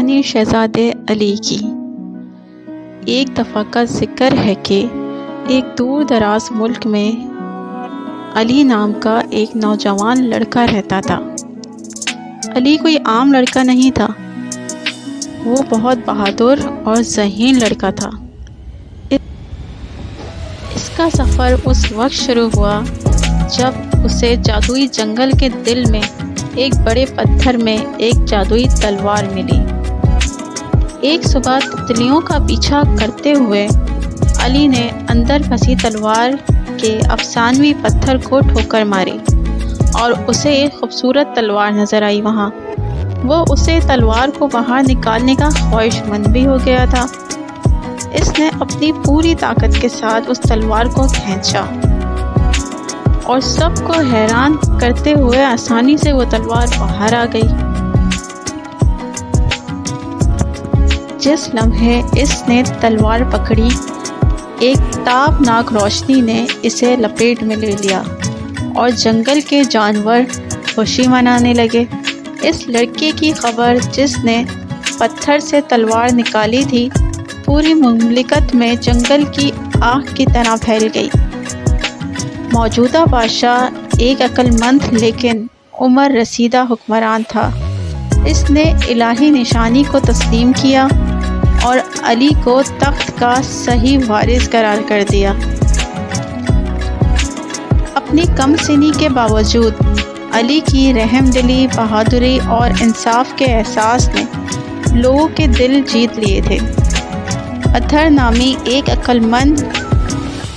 کہانی شہزادے علی کی۔ ایک دفعہ کا ذکر ہے کہ ایک دور دراز ملک میں علی نام کا ایک نوجوان لڑکا رہتا تھا۔ علی کوئی عام لڑکا نہیں تھا، وہ بہت بہادر اور ذہین لڑکا تھا۔ اس کا سفر اس وقت شروع ہوا جب اسے جادوئی جنگل کے دل میں ایک بڑے پتھر میں ایک جادوئی تلوار ملی۔ ایک صبح تتلیوں کا پیچھا کرتے ہوئے علی نے اندر پھنسی تلوار کے افسانوی پتھر کو ٹھوکر ماری اور اسے ایک خوبصورت تلوار نظر آئی۔ وہاں وہ اسے تلوار کو باہر نکالنے کا خواہش مند بھی ہو گیا تھا۔ اس نے اپنی پوری طاقت کے ساتھ اس تلوار کو کھینچا اور سب کو حیران کرتے ہوئے آسانی سے وہ تلوار باہر آ گئی۔ جس لمحے اس نے تلوار پکڑی، ایک تابناک روشنی نے اسے لپیٹ میں لے لیا اور جنگل کے جانور خوشی منانے لگے۔ اس لڑکے کی خبر جس نے پتھر سے تلوار نکالی تھی پوری مملکت میں جنگل کی آگ کی طرح پھیل گئی۔ موجودہ بادشاہ ایک عقل مند لیکن عمر رسیدہ حکمران تھا۔ اس نے الہی نشانی کو تسلیم کیا اور علی کو تخت کا صحیح وارث قرار کر دیا۔ اپنی کم سنی کے باوجود علی کی رحم دلی، بہادری اور انصاف کے احساس نے لوگوں کے دل جیت لیے تھے۔ اتھر نامی ایک عقل مند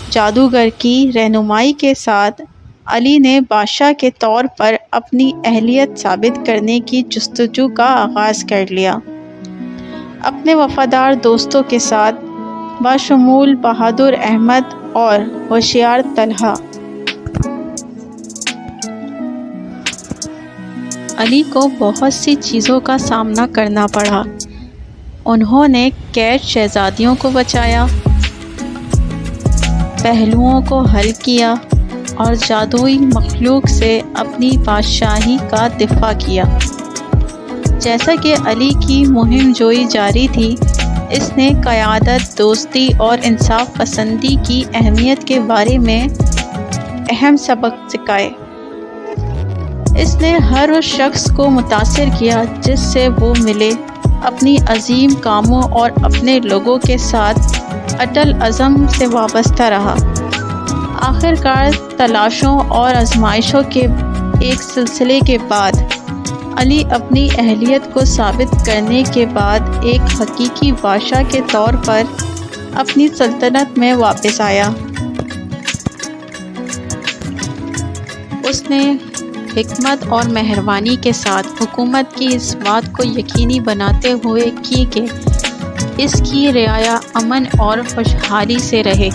جادوگر کی رہنمائی کے ساتھ علی نے بادشاہ کے طور پر اپنی اہلیت ثابت کرنے کی جستجو کا آغاز کر لیا۔ اپنے وفادار دوستوں کے ساتھ بشمول بہادر احمد اور ہوشیار طلحہ، علی کو بہت سی چیزوں کا سامنا کرنا پڑا۔ انہوں نے قید شہزادیوں کو بچایا، پہلوؤں کو حل کیا اور جادوئی مخلوق سے اپنی بادشاہی کا دفاع کیا۔ جیسا کہ علی کی مہم جوئی جاری تھی، اس نے قیادت، دوستی اور انصاف پسندی کی اہمیت کے بارے میں اہم سبق سکھائے۔ اس نے ہر اس شخص کو متاثر کیا جس سے وہ ملے، اپنی عظیم کاموں اور اپنے لوگوں کے ساتھ اٹل عزم سے وابستہ رہا۔ آخر کار تلاشوں اور آزمائشوں کے ایک سلسلے کے بعد علی اپنی اہلیت کو ثابت کرنے کے بعد ایک حقیقی بادشاہ کے طور پر اپنی سلطنت میں واپس آیا۔ اس نے حکمت اور مہربانی کے ساتھ حکومت کی اس بات کو یقینی بناتے ہوئے کی کہ اس کی رعایا امن اور خوشحالی سے رہے۔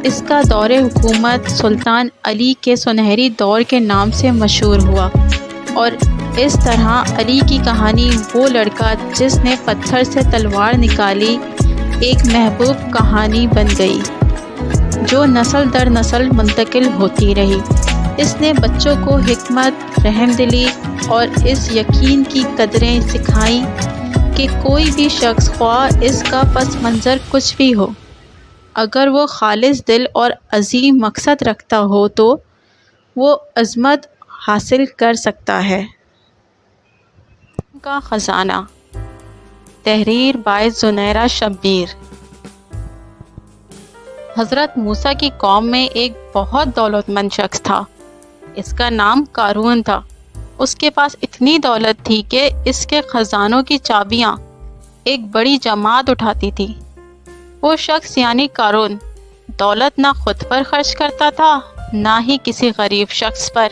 اس کا دور حکومت سلطان علی کے سنہری دور کے نام سے مشہور ہوا اور اس طرح علی کی کہانی وہ لڑکا جس نے پتھر سے تلوار نکالی ایک محبوب کہانی بن گئی جو نسل در نسل منتقل ہوتی رہی۔ اس نے بچوں کو حکمت، رحم دلی اور اس یقین کی قدریں سکھائیں کہ کوئی بھی شخص خواہ اس کا پس منظر کچھ بھی ہو، اگر وہ خالص دل اور عظیم مقصد رکھتا ہو تو وہ عظمت حاصل کر سکتا ہے۔ کا خزانہ، تحریر بائے زنیرہ شبیر۔ حضرت موسیٰ کی قوم میں ایک بہت دولت مند شخص تھا۔ اس کا نام قارون تھا۔ اس کے پاس اتنی دولت تھی کہ اس کے خزانوں کی چابیاں ایک بڑی جماعت اٹھاتی تھی۔ وہ شخص یعنی قارون دولت نہ خود پر خرچ کرتا تھا نہ ہی کسی غریب شخص پر،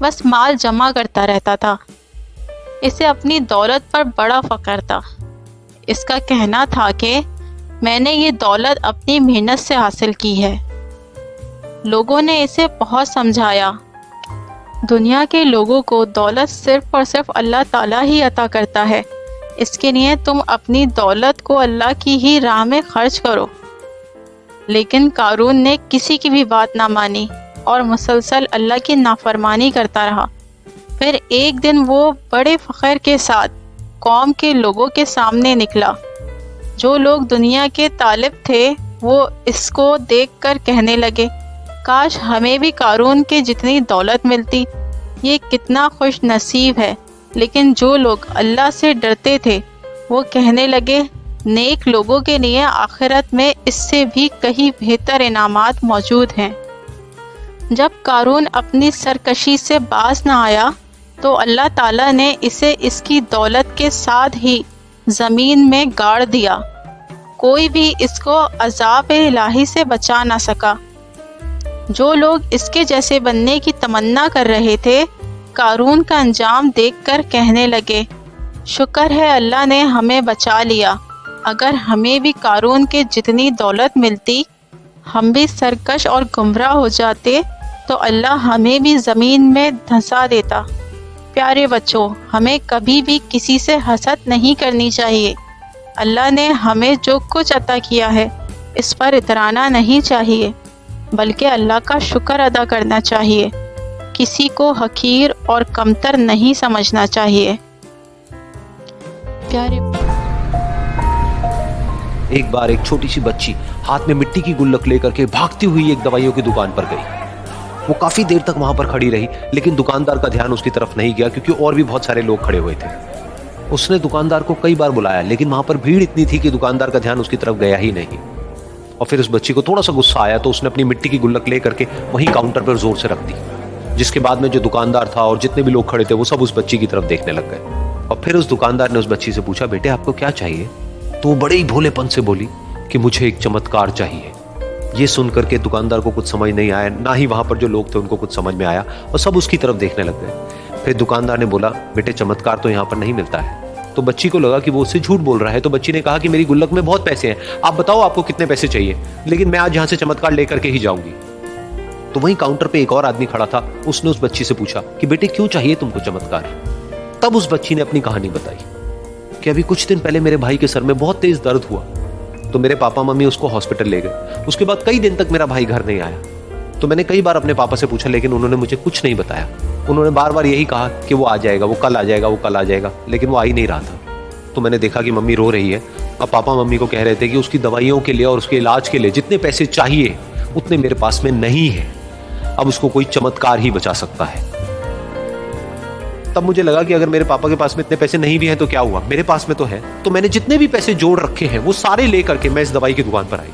بس مال جمع کرتا رہتا تھا۔ اسے اپنی دولت پر بڑا فخر تھا۔ اس کا کہنا تھا کہ میں نے یہ دولت اپنی محنت سے حاصل کی ہے۔ لوگوں نے اسے بہت سمجھایا، دنیا کے لوگوں کو دولت صرف اور صرف اللہ تعالیٰ ہی عطا کرتا ہے، اس کے لیے تم اپنی دولت کو اللہ کی ہی راہ میں خرچ کرو۔ لیکن قارون نے کسی کی بھی بات نہ مانی اور مسلسل اللہ کی نافرمانی کرتا رہا۔ پھر ایک دن وہ بڑے فخر کے ساتھ قوم کے لوگوں کے سامنے نکلا۔ جو لوگ دنیا کے طالب تھے وہ اس کو دیکھ کر کہنے لگے، کاش ہمیں بھی قارون کے جتنی دولت ملتی، یہ کتنا خوش نصیب ہے۔ لیکن جو لوگ اللہ سے ڈرتے تھے وہ کہنے لگے، نیک لوگوں کے لیے آخرت میں اس سے بھی کہیں بہتر انعامات موجود ہیں۔ جب قارون اپنی سرکشی سے باز نہ آیا تو اللہ تعالیٰ نے اسے اس کی دولت کے ساتھ ہی زمین میں گاڑ دیا۔ کوئی بھی اس کو عذاب الہی سے بچا نہ سکا۔ جو لوگ اس کے جیسے بننے کی تمنا کر رہے تھے، قارون کا انجام دیکھ کر کہنے لگے، شکر ہے اللہ نے ہمیں بچا لیا۔ اگر ہمیں بھی قارون کے جتنی دولت ملتی، ہم بھی سرکش اور گمراہ ہو جاتے تو اللہ ہمیں بھی زمین میں دھنسا دیتا۔ پیارے بچوں، ہمیں کبھی بھی کسی سے حسد نہیں کرنی چاہیے۔ اللہ نے ہمیں جو کچھ عطا کیا ہے اس پر اترانا نہیں چاہیے، بلکہ اللہ کا شکر ادا کرنا چاہیے۔ کسی کو حقیر اور کمتر نہیں سمجھنا چاہیے۔ پیارے ایک بار ایک چھوٹی سی بچی ہاتھ میں مٹی کی گلک لے کر کے بھاگتی ہوئی ایک دوائیوں کی دکان پر گئی۔ وہ کافی دیر تک وہاں پر کھڑی رہی، لیکن دکاندار کا دھیان اس کی طرف نہیں گیا کیونکہ اور بھی بہت سارے لوگ کھڑے ہوئے تھے۔ اس نے دکاندار کو کئی بار بلایا، لیکن وہاں پر بھیڑ اتنی تھی کہ دکاندار کا دھیان اس کی طرف گیا ہی نہیں۔ اور پھر اس بچی کو تھوڑا سا غصہ آیا تو اس نے اپنی مٹی کی گلک لے کر کے وہیں کاؤنٹر پر زور سے رکھ دی، جس کے بعد میں جو دکاندار تھا اور جتنے بھی لوگ کھڑے تھے وہ سب اس بچی کی طرف دیکھنے لگ گئے۔ اور پھر اس دکاندار نے اس بچی سے پوچھا، بیٹے آپ کو کیا چاہیے؟ تو وہ بڑے ہی بھولے پن سے بولی کہ مجھے ایک چمتکار چاہیے۔ یہ سن کر کے دکاندار کو کچھ سمجھ نہیں آیا، نہ ہی وہاں پر جو لوگ تھے ان کو کچھ سمجھ میں آیا، اور سب اس کی طرف دیکھنے لگ گئے۔ پھر دکاندار نے بولا، بیٹے چمتکار تو یہاں پر نہیں ملتا ہے۔ تو بچی کو لگا کہ وہ اس سے جھوٹ بول رہا ہے، تو بچی نے کہا کہ میری گلک میں بہت پیسے ہیں، آپ بتاؤ آپ کو کتنے پیسے چاہیے، لیکن میں آج یہاں سے چمتکار لے کر کے ہی جاؤں گی۔ تو وہیں کاؤنٹر پہ ایک اور آدمی کھڑا تھا، اس نے اس بچی سے پوچھا کہ بیٹے کیوں چاہیے تم کو چمتکار؟ تب اس بچی نے اپنی کہانی بتائی کہ ابھی کچھ دن پہلے میرے بھائی کے سر میں بہت تیز درد ہوا، تو میرے پاپا ممی اس کو ہاسپٹل لے گئے۔ اس کے بعد کئی دن تک میرا بھائی گھر نہیں آیا، تو میں نے کئی بار اپنے پاپا سے پوچھا، لیکن انہوں نے مجھے کچھ نہیں بتایا۔ انہوں نے بار بار یہی کہا کہ وہ آ جائے گا، وہ کل آ جائے گا، وہ کل آ جائے گا، لیکن وہ آ ہی نہیں رہا تھا۔ تو میں نے دیکھا کہ ممی رو رہی ہے، اب پاپا ممی کو کہہ رہے تھے کہ اس کی دوائیوں کے لیے اور اس کے علاج کے لیے جتنے پیسے چاہیے اتنے میرے پاس میں نہیں ہے، اب اس کو کوئی چمتکار ہی بچا سکتا ہے۔ تب مجھے لگا کہ اگر میرے پاپا کے پاس میں اتنے پیسے نہیں بھی ہیں تو کیا ہوا، میرے پاس میں تو ہے۔ تو میں نے جتنے بھی پیسے جوڑ رکھے ہیں وہ سارے لے کر کے میں اس دوائی کی دکان پر آئی۔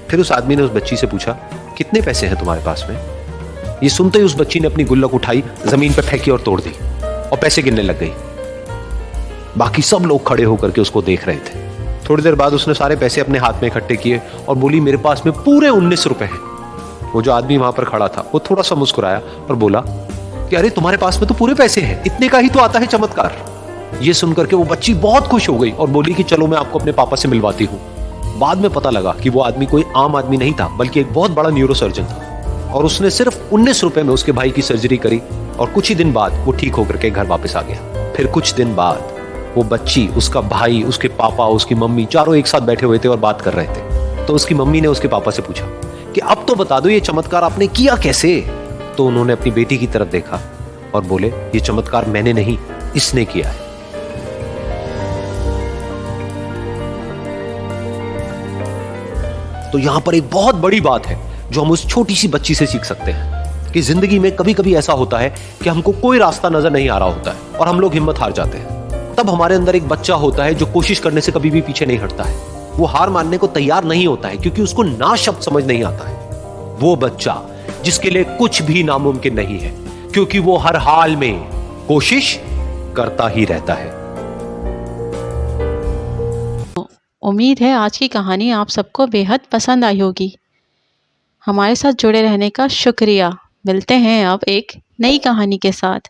پھر اس آدمی نے اس بچی سے پوچھا، کتنے پیسے ہیں تمہارے پاس میں؟ یہ سنتے ہی اس بچی نے اپنی گلک اٹھائی، زمین پہ پھینکی اور توڑ دی، اور پیسے گننے لگ گئی۔ باقی سب لوگ کھڑے ہو کر کے اس کو دیکھ رہے تھے۔ تھوڑی دیر بعد اس نے سارے پیسے اپنے ہاتھ میں اکٹھے کیے اور بولی، میرے پاس میں پورے 19 روپے ہیں۔ وہ جو آدمی وہاں پر کھڑا تھا وہ تھوڑا سا مسکرایا اور بولا کہ ارے تمہارے پاس میں تو پورے پیسے ہیں، اتنے کا ہی تو آتا ہے چمتکار۔ یہ سن کر کے وہ بچی بہت خوش ہو گئی اور بولی کہ چلو میں آپ کو اپنے پاپا سے ملواتی ہوں۔ بعد میں پتا لگا کہ وہ آدمی کوئی عام آدمی نہیں تھا، بلکہ ایک بہت بڑا نیورو سرجن تھا، اور اس نے صرف 19 روپے میں اس کے بھائی کی سرجری کری، اور کچھ ہی دن بعد وہ ٹھیک ہو کر کے گھر واپس آ گیا۔ پھر کچھ دن بعد وہ بچی، اس کا بھائی، اس کے پاپا، اس کی ممی، چاروں ایک ساتھ بیٹھے ہوئے تھے اور بات کر رہے تھے۔ تو اس کی ممی نے اس کے پاپا سے پوچھا کہ اب تو بتا دو یہ چمتکار آپ نے کیا کیسے؟ تو انہوں نے اپنی بیٹی کی طرف دیکھا اور بولے، یہ چمتکار میں نے نہیں، اس نے کیا ہے۔ تو یہاں پر ایک بہت بڑی بات ہے جو ہم اس چھوٹی سی بچی سے سیکھ سکتے ہیں کہ زندگی میں کبھی کبھی ایسا ہوتا ہے کہ ہم کو کوئی راستہ نظر نہیں آ رہا ہوتا ہے اور ہم لوگ ہمت ہار جاتے ہیں۔ تب ہمارے اندر ایک بچہ ہوتا ہے جو کوشش کرنے سے کبھی بھی پیچھے نہیں ہٹتا ہے، وہ ہار ماننے کو تیار نہیں ہوتا ہے کیونکہ اس کو نا شبد سمجھ نہیں آتا ہے۔ وہ بچہ جس کے لیے کچھ بھی ناممکن نہیں ہے، کیونکہ وہ ہر حال میں کوشش کرتا ہی رہتا ہے۔ امید ہے آج کی کہانی آپ سب کو بے حد پسند آئی ہوگی۔ ہمارے ساتھ جڑے رہنے کا شکریہ۔ ملتے ہیں اب ایک نئی کہانی کے ساتھ۔